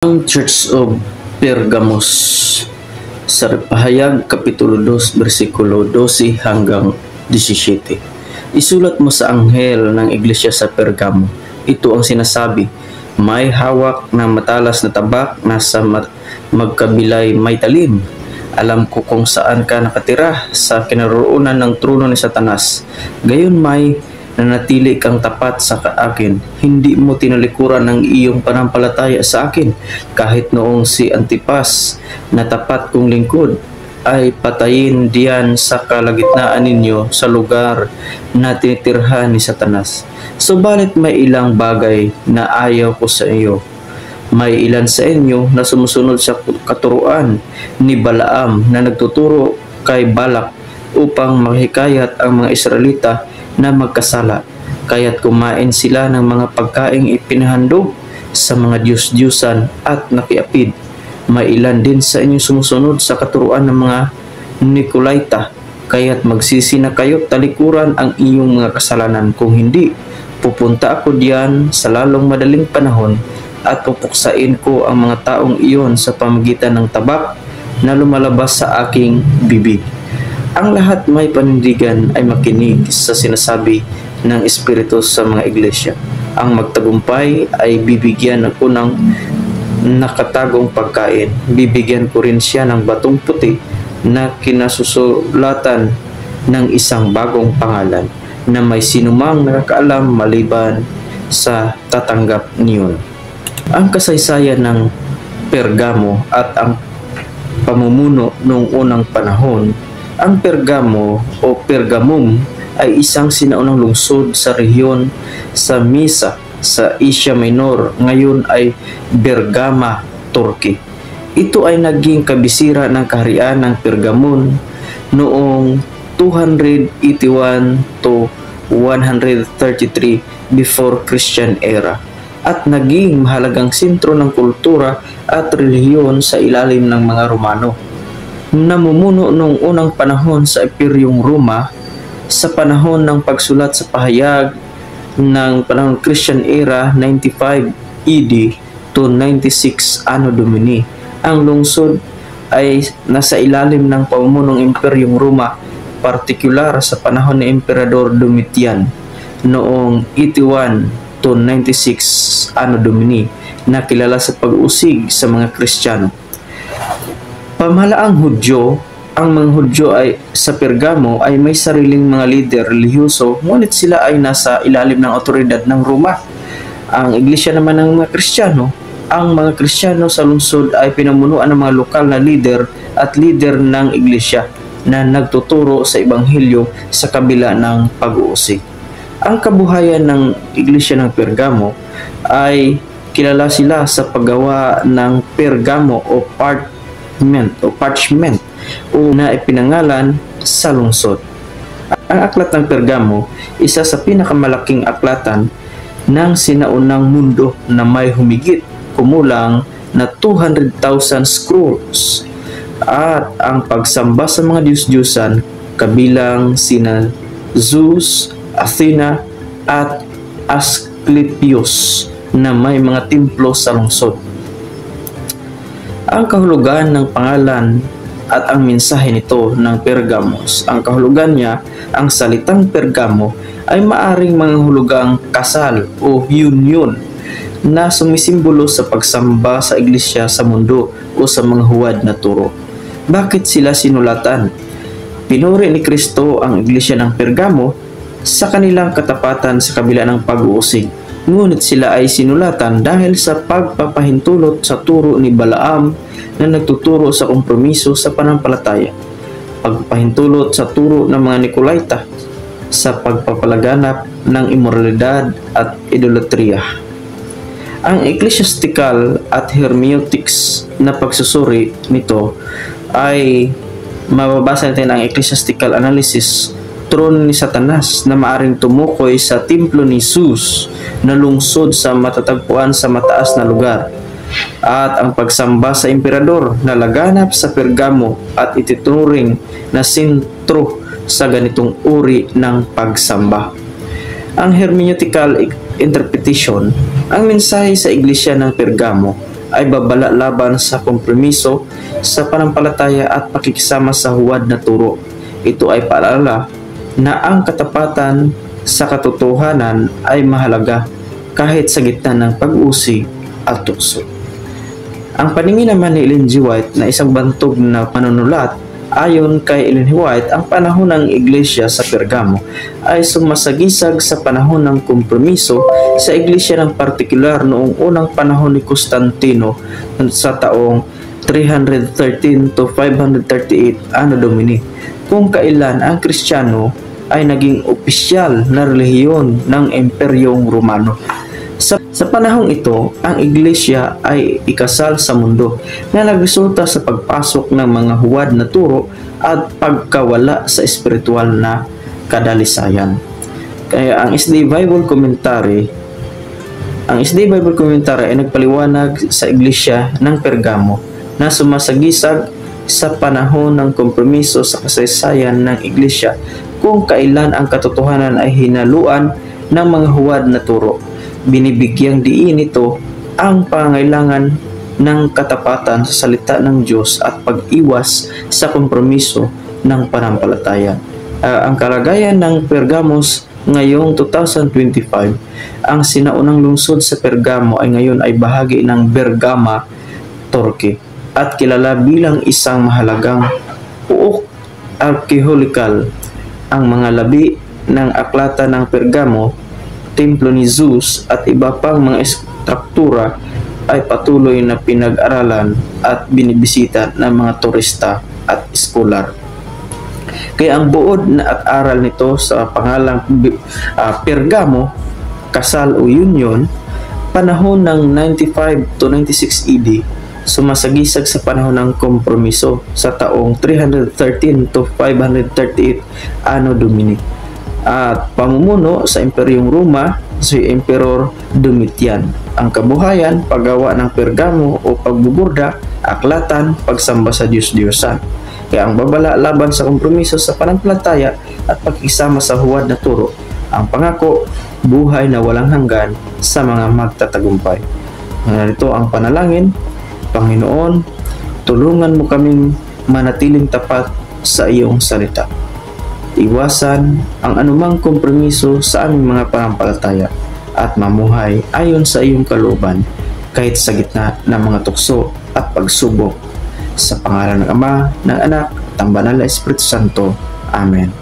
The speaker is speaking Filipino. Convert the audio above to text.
Ang Church of Pergamos sa Pahayag Kapitulo 2 versikulo 12 hanggang 17. Isulat mo sa anghel ng iglesia sa Pergamo. Ito ang sinasabi: may hawak na matalas na tabak na sa magkabilay may talim. Alam ko kung saan ka nakatira, sa kinaroroonan ng trono ni Satanas. Gayon may nanatili kang tapat sa akin. Hindi mo tinalikuran ang iyong panampalataya sa akin, kahit noong si Antipas na tapat kong lingkod ay patayin diyan sa kalagitnaan ninyo sa lugar na tinitirhan ni Satanas. Subalit may ilang bagay na ayaw ko sa iyo. May ilan sa inyo na sumusunod sa katuruan ni Balaam na nagtuturo kay Balak upang mahikayat ang mga Israelita na magkasala, kaya't kumain sila ng mga pagkaing ipinahandog sa mga Diyos-Diyusan at nakiapid. May ilan din sa inyo sumusunod sa katuruan ng mga Nicolaita, kaya't magsisi na kayo't talikuran ang iyong mga kasalanan. Kung hindi, pupunta ako diyan sa lalong madaling panahon at pupuksain ko ang mga taong iyon sa pamagitan ng tabak na lumalabas sa aking bibig. Ang lahat may panindigan ay makinig sa sinasabi ng Espiritu sa mga iglesia. Ang magtagumpay ay bibigyan ako ng nakatagong pagkain. Bibigyan ko rin siya ng batong puti na kinasusulatan ng isang bagong pangalan na may sinumang nakakaalam maliban sa tatanggap niyon. Ang kasaysayan ng Pergamo at ang pamumuno noong unang panahon. Ang Pergamo o Pergamum ay isang sinaunang lungsod sa rehiyon sa Misa sa Asia Minor, ngayon ay Bergama, Turkey. Ito ay naging kabisira ng kaharian ng Pergamon noong 281 to 133 before Christian era at naging mahalagang sentro ng kultura at relihiyon sa ilalim ng mga Romano. Namumuno noong unang panahon sa Imperyong Roma sa panahon ng pagsulat sa pahayag ng panahon Christian era 95 AD to 96 Anno Domini. Ang lungsod ay nasa ilalim ng pamumunong Imperyong Roma, partikular sa panahon ni Emperador Domitian noong 81 to 96 Anno Domini, na kilala sa pag-usig sa mga Kristiyano. Pamahalaang Hudyo, ang mga Hudyo ay sa Pergamo ay may sariling mga lider relihiyoso, ngunit sila ay nasa ilalim ng otoridad ng Roma. Ang iglesia naman ng mga Kristiyano, ang mga Kristiyano sa lungsod ay pinamunuan ng mga lokal na lider at lider ng iglesia na nagtuturo sa Ebanghelyo sa kabila ng pag-uusig. Ang kabuhayan ng iglesia ng Pergamo ay kilala sila sa paggawa ng pergamo o parchment o na ipinangalan sa lungsod. Ang aklat ng Pergamo, isa sa pinakamalaking aklatan ng sinaunang mundo na may humigit kumulang na 200,000 scrolls, at ang pagsamba sa mga Diyos-Diyusan kabilang sina Zeus, Athena at Asclepius na may mga templo sa lungsod. Ang kahulugan ng pangalan at ang mensahe nito ng Pergamos. Ang kahulugan niya, ang salitang Pergamo ay maaring mga hulugang kasal o union na sumisimbolo sa pagsamba sa iglesia sa mundo o sa mga huwad na turo. Bakit sila sinulatan? Pinuri ni Kristo ang iglesia ng Pergamo sa kanilang katapatan sa kabila ng pag-uusig. Ngunit sila ay sinulatan dahil sa pagpapahintulot sa turo ni Balaam na nagtuturo sa kompromiso sa panampalataya, pagpapahintulot sa turo ng mga Nicolaita sa pagpapalaganap ng immoralidad at idolatria. Ang ecclesiastical at hermeneutics na pagsusuri nito ay mababasa natin ang ecclesiastical analysis, trono ni Satanas na maaring tumukoy sa templo ni Zeus na lungsod sa matatagpuan sa mataas na lugar, at ang pagsamba sa emperador na laganap sa Pergamo at itinuring na sentro sa ganitong uri ng pagsamba. Ang hermeneutical interpretation, ang mensahe sa iglesia ng Pergamo ay babala laban sa kompromiso sa pananampalataya at pakikisama sa huwad na turo. Ito ay paalala na ang katapatan sa katotohanan ay mahalaga kahit sa gitna ng pag-usig at tukso. Ang paningin naman ni Ellen G. White na isang bantog na panunulat, ayon kay Ellen G. White, ang panahon ng iglesia sa Pergamo ay sumasagisag sa panahon ng kompromiso sa iglesia ng partikular noong unang panahon ni Constantino sa taong 313 to 538 Anno Domini, kung kailan ang Kristiyano ay naging opisyal na relihiyon ng Imperyong Romano. Sa panahong ito, ang iglesia ay ikasal sa mundo na nagresulta sa pagpasok ng mga huwad na turo at pagkawala sa espiritual na kadalisayan. Kaya ang SD Bible Commentary ay nagpaliwanag sa iglesia ng Pergamo na sumasagisag sa panahon ng kompromiso sa kasaysayan ng iglesia kung kailan ang katotohanan ay hinaluan ng mga huwad na turo. Binibigyang diin nito ang pangailangan ng katapatan sa salita ng Diyos at pag-iwas sa kompromiso ng pananampalataya. Ang kalagayan ng Pergamos ngayong 2025, ang sinaunang lungsod sa Pergamo ay ngayon ay bahagi ng Bergama, Turkey, at kilala bilang isang mahalagang puok archaeological. Ang mga labi ng aklatan ng Pergamo, templo ni Zeus at iba pang mga struktura ay patuloy na pinag-aralan at binibisita ng mga turista at scholar. Kaya ang buod na at aral nito sa pangalang Pergamo, kasal o union, panahon ng 95 to 96 AD, sumasagisag sa panahon ng kompromiso sa taong 313 to 538 Anno Domini, at pamumuno sa Imperyong Roma si Emperor Domitian. Ang kabuhayan, paggawa ng Pergamo o pagbuburda, aklatan, pagsamba sa Diyos-Diyosan. Kaya ang babala laban sa kompromiso sa pananampalataya at pagkisama sa huwad na turo, ang pangako, buhay na walang hanggan sa mga magtatagumpay. Narito ang panalangin. Panginoon, tulungan mo kaming manatiling tapat sa iyong salita. Iwasan ang anumang kompromiso sa aming mga pananampalataya at mamuhay ayon sa iyong kalooban kahit sa gitna ng mga tukso at pagsubok. Sa pangalan ng Ama, ng Anak, at ng Banal na Espiritu Santo. Amen.